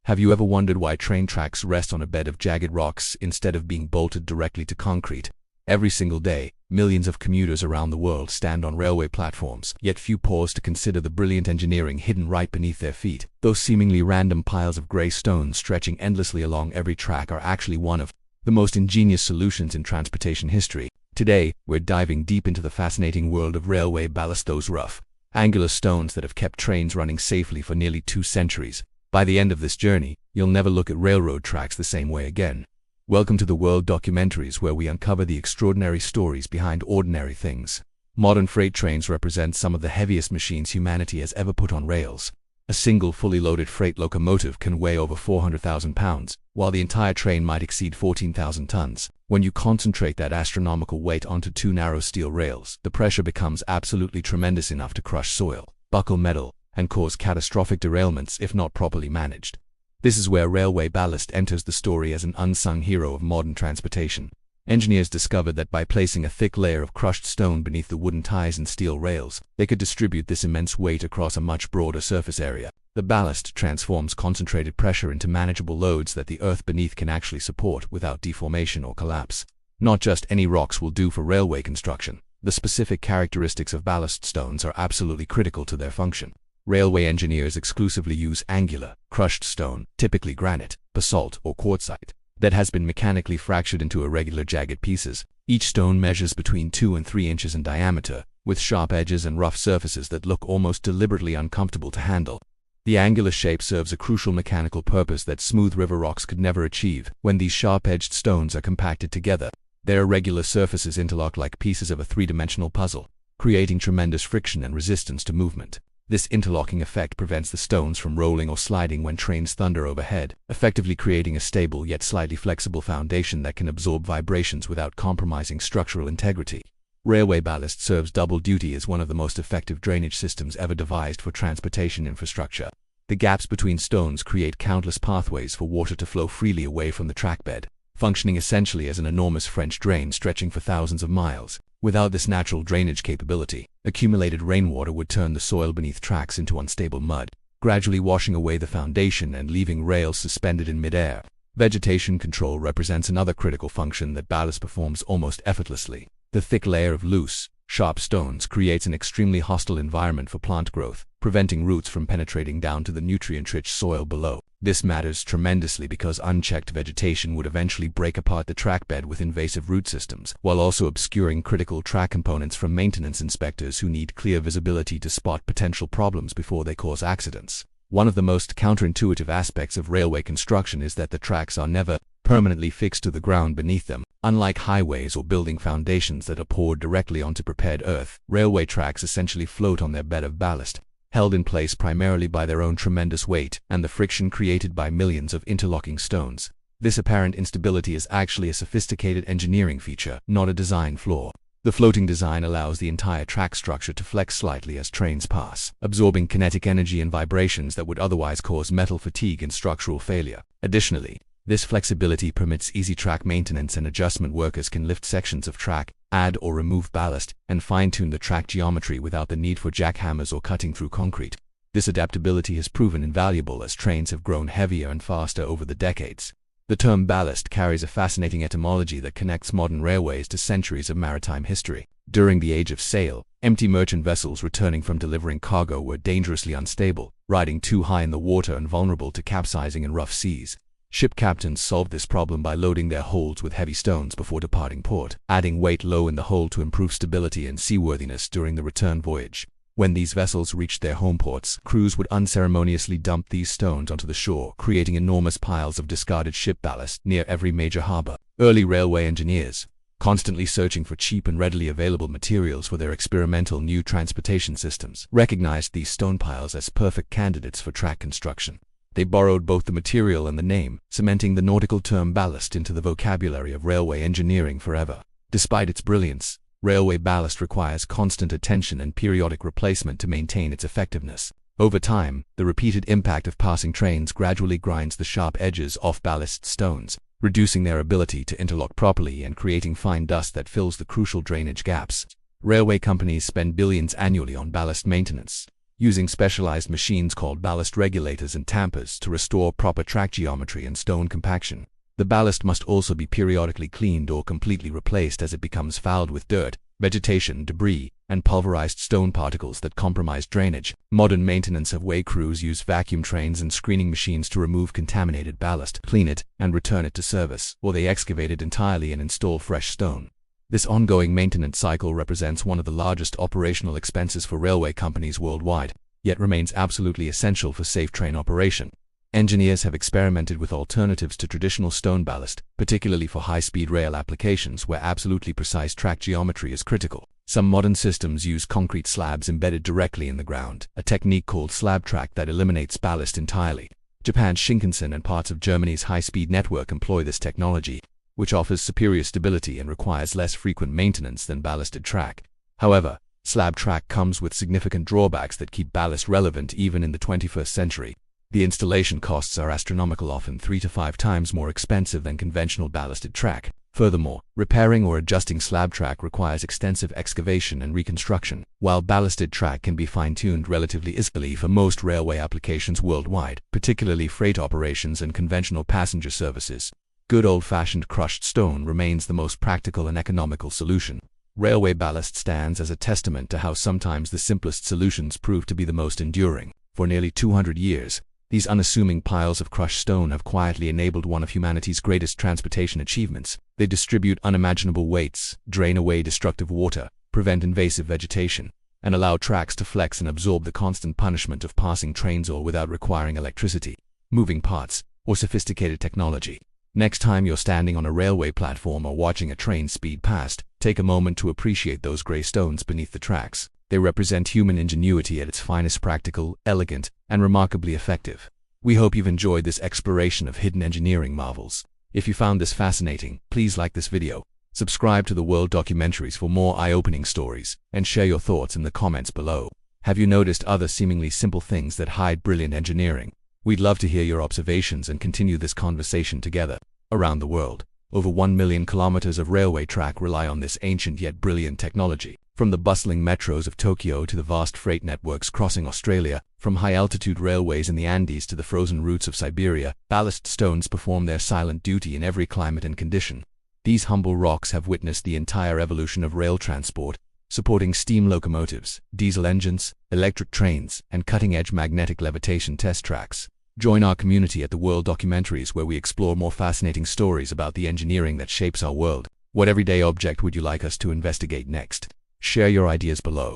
Have you ever wondered why train tracks rest on a bed of jagged rocks instead of being bolted directly to concrete? Every single day, millions of commuters around the world stand on railway platforms, yet few pause to consider the brilliant engineering hidden right beneath their feet. Those seemingly random piles of gray stones stretching endlessly along every track are actually one of the most ingenious solutions in transportation history. Today, we're diving deep into the fascinating world of railway ballast, those rough, angular stones that have kept trains running safely for nearly 2 centuries. By the end of this journey, you'll never look at railroad tracks the same way again. Welcome to the world Documentaries, where we uncover the extraordinary stories behind ordinary things. Modern freight trains represent some of the heaviest machines humanity has ever put on rails. A single fully loaded freight locomotive can weigh over 400,000 pounds, while the entire train might exceed 14,000 tons. When you concentrate that astronomical weight onto 2 narrow steel rails, the pressure becomes absolutely tremendous, enough to crush soil, buckle metal, and cause catastrophic derailments if not properly managed. This is where railway ballast enters the story as an unsung hero of modern transportation. Engineers discovered that by placing a thick layer of crushed stone beneath the wooden ties and steel rails, they could distribute this immense weight across a much broader surface area. The ballast transforms concentrated pressure into manageable loads that the earth beneath can actually support without deformation or collapse. Not just any rocks will do for railway construction. The specific characteristics of ballast stones are absolutely critical to their function. Railway engineers exclusively use angular, crushed stone, typically granite, basalt, or quartzite, that has been mechanically fractured into irregular jagged pieces. Each stone measures between 2 and 3 inches in diameter, with sharp edges and rough surfaces that look almost deliberately uncomfortable to handle. The angular shape serves a crucial mechanical purpose that smooth river rocks could never achieve. When these sharp-edged stones are compacted together, their irregular surfaces interlock like pieces of a 3-dimensional puzzle, creating tremendous friction and resistance to movement. This interlocking effect prevents the stones from rolling or sliding when trains thunder overhead, effectively creating a stable yet slightly flexible foundation that can absorb vibrations without compromising structural integrity. Railway ballast serves double duty as one of the most effective drainage systems ever devised for transportation infrastructure. The gaps between stones create countless pathways for water to flow freely away from the trackbed, functioning essentially as an enormous French drain stretching for thousands of miles. Without this natural drainage capability, accumulated rainwater would turn the soil beneath tracks into unstable mud, gradually washing away the foundation and leaving rails suspended in midair. Vegetation control represents another critical function that ballast performs almost effortlessly. The thick layer of loose, sharp stones creates an extremely hostile environment for plant growth, preventing roots from penetrating down to the nutrient-rich soil below. This matters tremendously because unchecked vegetation would eventually break apart the trackbed with invasive root systems, while also obscuring critical track components from maintenance inspectors who need clear visibility to spot potential problems before they cause accidents. One of the most counterintuitive aspects of railway construction is that the tracks are never permanently fixed to the ground beneath them. Unlike highways or building foundations that are poured directly onto prepared earth, railway tracks essentially float on their bed of ballast, held in place primarily by their own tremendous weight and the friction created by millions of interlocking stones. This apparent instability is actually a sophisticated engineering feature, not a design flaw. The floating design allows the entire track structure to flex slightly as trains pass, absorbing kinetic energy and vibrations that would otherwise cause metal fatigue and structural failure. Additionally, this flexibility permits easy track maintenance, and adjustment workers can lift sections of track, add or remove ballast, and fine-tune the track geometry without the need for jackhammers or cutting through concrete. This adaptability has proven invaluable as trains have grown heavier and faster over the decades. The term ballast carries a fascinating etymology that connects modern railways to centuries of maritime history. During the age of sail, empty merchant vessels returning from delivering cargo were dangerously unstable, riding too high in the water and vulnerable to capsizing in rough seas. Ship captains solved this problem by loading their holds with heavy stones before departing port, adding weight low in the hold to improve stability and seaworthiness during the return voyage. When these vessels reached their home ports, crews would unceremoniously dump these stones onto the shore, creating enormous piles of discarded ship ballast near every major harbor. Early railway engineers, constantly searching for cheap and readily available materials for their experimental new transportation systems, recognized these stone piles as perfect candidates for track construction. They borrowed both the material and the name, cementing the nautical term ballast into the vocabulary of railway engineering forever. Despite its brilliance, railway ballast requires constant attention and periodic replacement to maintain its effectiveness. Over time, the repeated impact of passing trains gradually grinds the sharp edges off ballast stones, reducing their ability to interlock properly and creating fine dust that fills the crucial drainage gaps. Railway companies spend billions annually on ballast maintenance, using specialized machines called ballast regulators and tampers to restore proper track geometry and stone compaction. The ballast must also be periodically cleaned or completely replaced as it becomes fouled with dirt, vegetation, debris, and pulverized stone particles that compromise drainage. Modern maintenance of way crews use vacuum trains and screening machines to remove contaminated ballast, clean it, and return it to service, or they excavate it entirely and install fresh stone. This ongoing maintenance cycle represents one of the largest operational expenses for railway companies worldwide, yet remains absolutely essential for safe train operation. Engineers have experimented with alternatives to traditional stone ballast, particularly for high-speed rail applications where absolutely precise track geometry is critical. Some modern systems use concrete slabs embedded directly in the ground, a technique called slab track that eliminates ballast entirely. Japan's Shinkansen and parts of Germany's high-speed network employ this technology, which offers superior stability and requires less frequent maintenance than ballasted track. However, slab track comes with significant drawbacks that keep ballast relevant even in the 21st century. The installation costs are astronomical, often 3 to 5 times more expensive than conventional ballasted track. Furthermore, repairing or adjusting slab track requires extensive excavation and reconstruction, while ballasted track can be fine-tuned relatively easily for most railway applications worldwide, particularly freight operations and conventional passenger services. Good old-fashioned crushed stone remains the most practical and economical solution. Railway ballast stands as a testament to how sometimes the simplest solutions prove to be the most enduring. For nearly 200 years, these unassuming piles of crushed stone have quietly enabled one of humanity's greatest transportation achievements. They distribute unimaginable weights, drain away destructive water, prevent invasive vegetation, and allow tracks to flex and absorb the constant punishment of passing trains all without requiring electricity, moving parts, or sophisticated technology. Next time you're standing on a railway platform or watching a train speed past, take a moment to appreciate those gray stones beneath the tracks. They represent human ingenuity at its finest, practical, elegant, and remarkably effective. We hope you've enjoyed this exploration of hidden engineering marvels. If you found this fascinating, please like this video, subscribe to the World Documentaries for more eye-opening stories, and share your thoughts in the comments below. Have you noticed other seemingly simple things that hide brilliant engineering? We'd love to hear your observations and continue this conversation together. Around the world, over 1 million kilometers of railway track rely on this ancient yet brilliant technology. From the bustling metros of Tokyo to the vast freight networks crossing Australia, from high-altitude railways in the Andes to the frozen routes of Siberia, ballast stones perform their silent duty in every climate and condition. These humble rocks have witnessed the entire evolution of rail transport, supporting steam locomotives, diesel engines, electric trains, and cutting-edge magnetic levitation test tracks. Join our community at the World Documentaries, where we explore more fascinating stories about the engineering that shapes our world. What everyday object would you like us to investigate next? Share your ideas below.